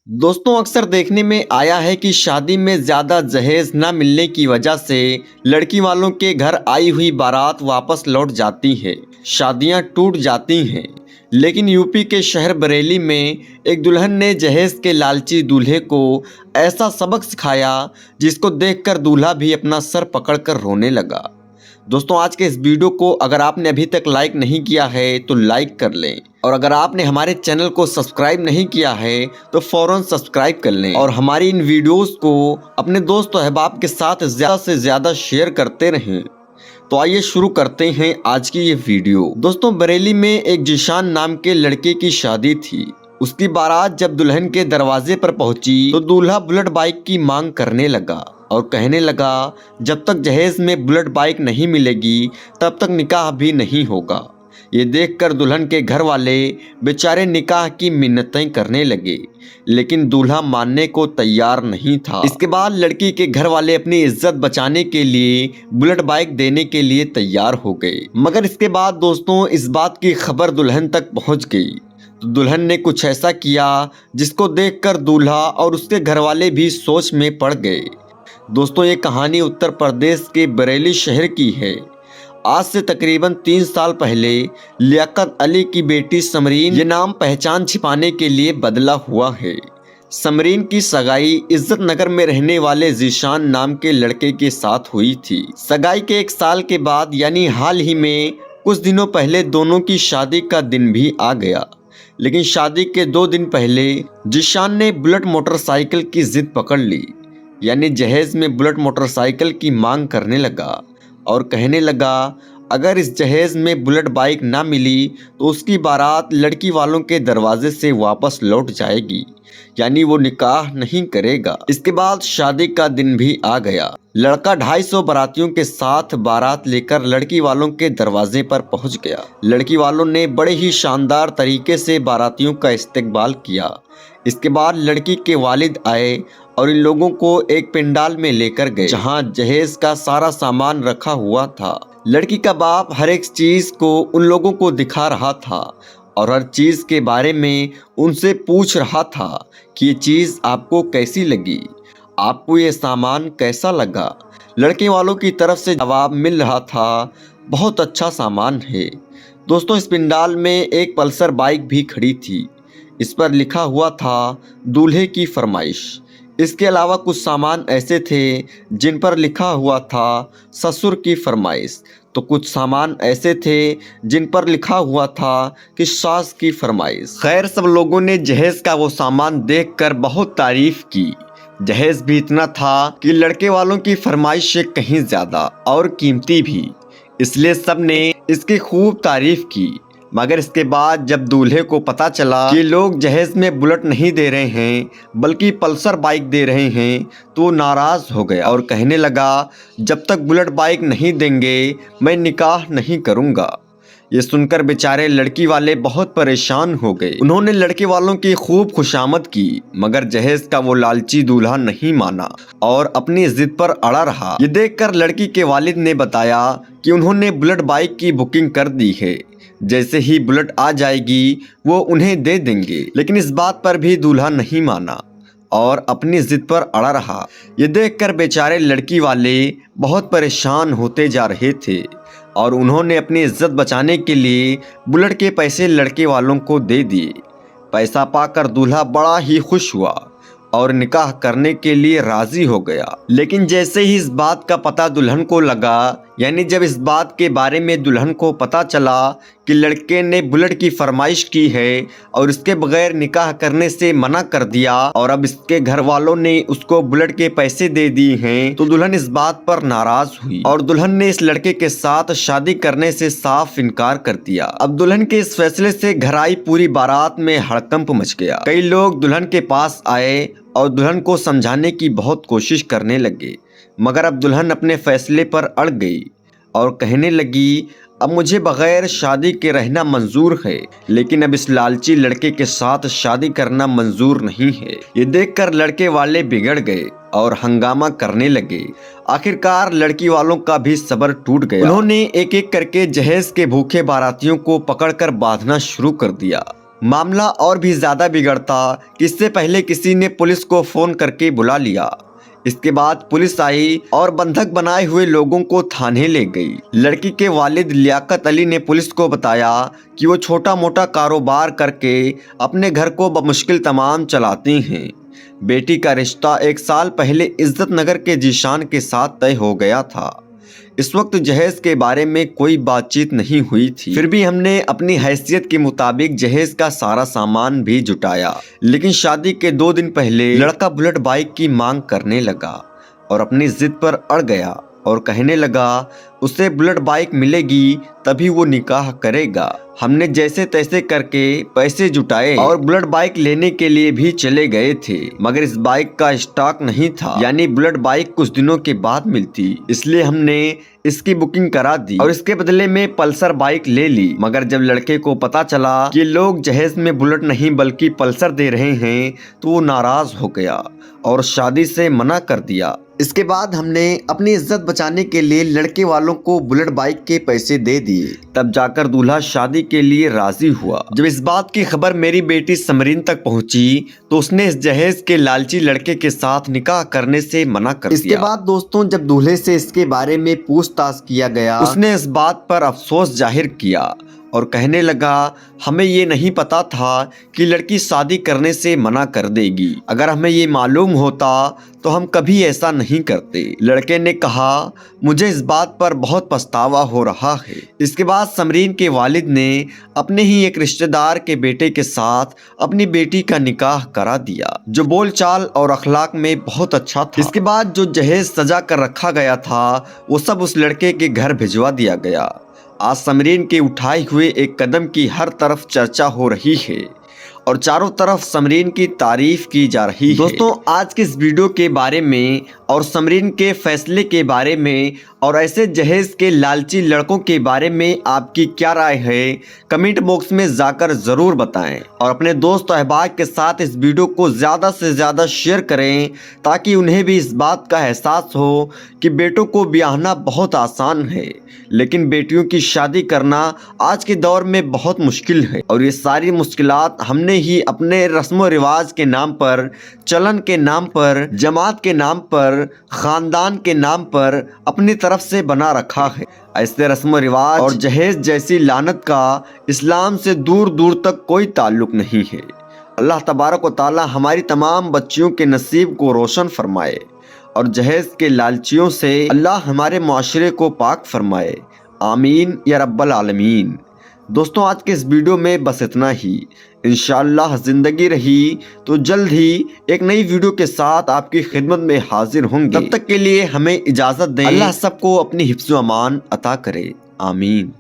दोस्तों अक्सर देखने में आया है कि शादी में ज़्यादा जहेज न मिलने की वजह से लड़की वालों के घर आई हुई बारात वापस लौट जाती है, शादियां टूट जाती हैं। लेकिन यूपी के शहर बरेली में एक दुल्हन ने जहेज के लालची दूल्हे को ऐसा सबक सिखाया जिसको देखकर दूल्हा भी अपना सर पकड़कर रोने लगा। दोस्तों आज के इस वीडियो को अगर आपने अभी तक लाइक नहीं किया है तो लाइक कर लें, और अगर आपने हमारे चैनल को सब्सक्राइब नहीं किया है तो फौरन सब्सक्राइब कर लें और हमारी इन वीडियोस को अपने दोस्त और अहबाब के साथ ज़्यादा से ज़्यादा शेयर करते रहें। तो आइए शुरू करते हैं आज की ये वीडियो। दोस्तों बरेली में एक जिशान नाम के लड़के की शादी थी। उसकी बारात जब दुल्हन के दरवाजे पर पहुंची तो दूल्हा बुलेट बाइक की मांग करने लगा और कहने लगा जब तक जहेज में बुलेट बाइक नहीं मिलेगी तब तक निकाह भी नहीं होगा। ये देखकर दुल्हन के घर वाले बेचारे निकाह की मिन्नतें करने लगे, लेकिन दूल्हा मानने को तैयार नहीं था। इसके बाद लड़की के घर वाले अपनी इज्जत बचाने के लिए बुलेट बाइक देने के लिए तैयार हो गए। मगर इसके बाद दोस्तों इस बात की खबर दुल्हन तक पहुंच गई तो दुल्हन ने कुछ ऐसा किया जिसको देखकर दूल्हा और उसके घर वाले भी सोच में पड़ गए। दोस्तों ये कहानी उत्तर प्रदेश के बरेली शहर की है। आज से तकरीबन 3 साल पहले लियाकत अली की बेटी समरीन ये नाम पहचान छिपाने के लिए बदला हुआ है। समरीन की सगाई इज्जत नगर में रहने वाले जीशान नाम के लड़के के साथ हुई थी। सगाई के 1 साल के बाद यानी हाल ही में कुछ दिनों पहले दोनों की शादी का दिन भी आ गया। लेकिन शादी के 2 दिन पहले जीशान ने बुलेट मोटरसाइकिल की जिद पकड़ ली, यानी जहेज में बुलेट मोटरसाइकिल की मांग करने लगा और कहने लगा अगर इस जहेज में बुलेट बाइक ना मिली तो उसकी बारात लड़की वालों के दरवाजे से वापस लौट जाएगी, यानी वो निकाह नहीं करेगा। इसके बाद शादी का दिन भी आ गया। लड़का 250 बारातियों के साथ बारात लेकर लड़की वालों के दरवाजे पर पहुंच गया। लड़की वालों ने बड़े ही शानदार तरीके से बारातियों का इस्तकबाल किया। इसके बाद लड़की के वालिद आए और इन लोगों को एक पंडाल में लेकर गए जहां जहेज का सारा सामान रखा हुआ था। लड़की का बाप हर एक चीज को उन लोगों को दिखा रहा था और हर चीज के बारे में उनसे पूछ रहा था कि ये चीज आपको कैसी लगी, आपको ये सामान कैसा लगा। लड़के वालों की तरफ से जवाब मिल रहा था बहुत अच्छा सामान है। दोस्तों इस पंडाल में एक पल्सर बाइक भी खड़ी थी। इस पर लिखा हुआ था दूल्हे की फरमाइश। इसके अलावा कुछ सामान ऐसे थे जिन पर लिखा हुआ था ससुर की फरमाइश, तो कुछ सामान ऐसे थे जिन पर लिखा हुआ था कि सास की फरमाइश। खैर सब लोगों ने जहेज का वो सामान देखकर बहुत तारीफ की। जहेज भी इतना था कि लड़के वालों की फरमाइश से कहीं ज्यादा और कीमती भी, इसलिए सब ने इसकी खूब तारीफ की। मगर इसके बाद जब दूल्हे को पता चला कि लोग जहेज में बुलेट नहीं दे रहे हैं बल्कि पल्सर बाइक दे रहे हैं तो वो नाराज हो गया और कहने लगा जब तक बुलेट बाइक नहीं देंगे मैं निकाह नहीं करूंगा। ये सुनकर बेचारे लड़की वाले बहुत परेशान हो गए। उन्होंने लड़के वालों की खूब खुशामद की, मगर जहेज का वो लालची दूल्हा नहीं माना और अपनी जिद पर अड़ा रहा। ये देखकर लड़की के वालिद ने बताया कि उन्होंने बुलेट बाइक की बुकिंग कर दी है, जैसे ही बुलेट आ जाएगी वो उन्हें दे देंगे। लेकिन इस बात पर भी दूल्हा नहीं माना और अपनी जिद पर अड़ा रहा। ये देखकर बेचारे लड़की वाले बहुत परेशान होते जा रहे थे और उन्होंने अपनी इज्जत बचाने के लिए बुलेट के पैसे लड़के वालों को दे दिए। पैसा पाकर दूल्हा बड़ा ही खुश हुआ और निकाह करने के लिए राजी हो गया। लेकिन जैसे ही इस बात का पता दुल्हन को लगा, यानी जब इस बात के बारे में दुल्हन को पता चला कि लड़के ने बुलेट की फरमाइश की है और इसके बगैर निकाह करने से मना कर दिया और अब इसके घर वालों ने उसको बुलेट के पैसे दे दिए हैं, तो दुल्हन इस बात पर नाराज हुई और दुल्हन ने इस लड़के के साथ शादी करने से साफ इनकार कर दिया। अब दुल्हन के इस फैसले से घर आई पूरी बारात में हड़कंप मच गया। कई लोग दुल्हन के पास आए और दुल्हन को समझाने की बहुत कोशिश करने लगे, मगर अब दुल्हन अपने फैसले पर अड़ गई और कहने लगी अब मुझे बगैर शादी के रहना मंजूर है, लेकिन अब इस लालची लड़के के साथ शादी करना मंजूर नहीं है। ये देखकर लड़के वाले बिगड़ गए और हंगामा करने लगे। आखिरकार लड़की वालों का भी सब्र टूट गया। उन्होंने एक एक करके जहेज के भूखे बारातियों को पकड़कर बांधना शुरू कर दिया मामला और भी ज्यादा बिगड़ता कि इससे पहले किसी ने पुलिस को फोन करके बुला लिया। इसके बाद पुलिस आई और बंधक बनाए हुए लोगों को थाने ले गई। लड़की के वालिद लियाकत अली ने पुलिस को बताया कि वो छोटा मोटा कारोबार करके अपने घर को बमुश्किल तमाम चलाती हैं। बेटी का रिश्ता 1 साल पहले इज्जत नगर के जीशान के साथ तय हो गया था। इस वक्त जहेज के बारे में कोई बातचीत नहीं हुई थी, फिर भी हमने अपनी हैसियत के मुताबिक जहेज का सारा सामान भी जुटाया। लेकिन शादी के 2 दिन पहले लड़का बुलेट बाइक की मांग करने लगा और अपनी जिद पर अड़ गया और कहने लगा उसे बुलेट बाइक मिलेगी तभी वो निकाह करेगा। हमने जैसे तैसे करके पैसे जुटाए और बुलेट बाइक लेने के लिए भी चले गए थे, मगर इस बाइक का स्टॉक नहीं था, यानी बुलेट बाइक कुछ दिनों के बाद मिलती। इसलिए हमने इसकी बुकिंग करा दी और इसके बदले में पल्सर बाइक ले ली। मगर जब लड़के को पता चला कि लोग जहेज में बुलेट नहीं बल्कि पल्सर दे रहे हैं तो वो नाराज हो गया और शादी से मना कर दिया। इसके बाद हमने अपनी इज्जत बचाने के लिए लड़के वालों को बुलेट बाइक के पैसे दे दिए, तब जाकर दूल्हा शादी के लिए राजी हुआ। जब इस बात की खबर मेरी बेटी समरीन तक पहुंची तो उसने इस जहेज के लालची लड़के के साथ निकाह करने से मना कर दिया। इसके बाद दोस्तों जब दूल्हे से इसके बारे में पूछताछ किया गया, उसने इस बात पर अफसोस जाहिर किया और कहने लगा हमें ये नहीं पता था कि लड़की शादी करने से मना कर देगी। अगर हमें ये मालूम होता तो हम कभी ऐसा नहीं करते। लड़के ने कहा मुझे इस बात पर बहुत पछतावा हो रहा है। इसके बाद समरीन के वालिद ने अपने ही एक रिश्तेदार के बेटे के साथ अपनी बेटी का निकाह करा दिया, जो बोलचाल और अखलाक में बहुत अच्छा था। इसके बाद जो जहेज सजा कर रखा गया था वो सब उस लड़के के घर भिजवा दिया गया। आज समरीन के उठाए हुए एक कदम की हर तरफ चर्चा हो रही है और चारों तरफ समरीन की तारीफ की जा रही है। दोस्तों आज के इस वीडियो के बारे में और समरीन के फैसले के बारे में और ऐसे जहेज के लालची लड़कों के बारे में आपकी क्या राय है, कमेंट बॉक्स में जाकर ज़रूर बताएं और अपने दोस्त अहबाब के साथ इस वीडियो को ज़्यादा से ज़्यादा शेयर करें ताकि उन्हें भी इस बात का एहसास हो कि बेटों को ब्याहना बहुत आसान है लेकिन बेटियों की शादी करना आज के दौर में बहुत मुश्किल है। और ये सारी मुश्किलात हमने ही अपने रस्म व रिवाज के नाम पर, चलन के नाम पर, जमात के नाम पर, खानदान के नाम पर अपनी तरफ से बना रखा है। ऐसे रस्म रिवाज और जहेज जैसी लानत का इस्लाम से दूर दूर तक कोई ताल्लुक नहीं है। अल्लाह तबारक व तआला हमारी तमाम बच्चियों के नसीब को रोशन फरमाए और जहेज के लालचियों से अल्लाह हमारे मुआशरे को पाक फरमाए। आमीन या रब्बल आलमीन। दोस्तों आज के इस वीडियो में बस इतना ही। इंशाअल्लाह ज़िंदगी रही तो जल्द ही एक नई वीडियो के साथ आपकी खिदमत में हाजिर होंगे। तब तक के लिए हमें इजाज़त दें। अल्लाह सबको अपनी हिफ्ज़ व अमान अता करे। आमीन।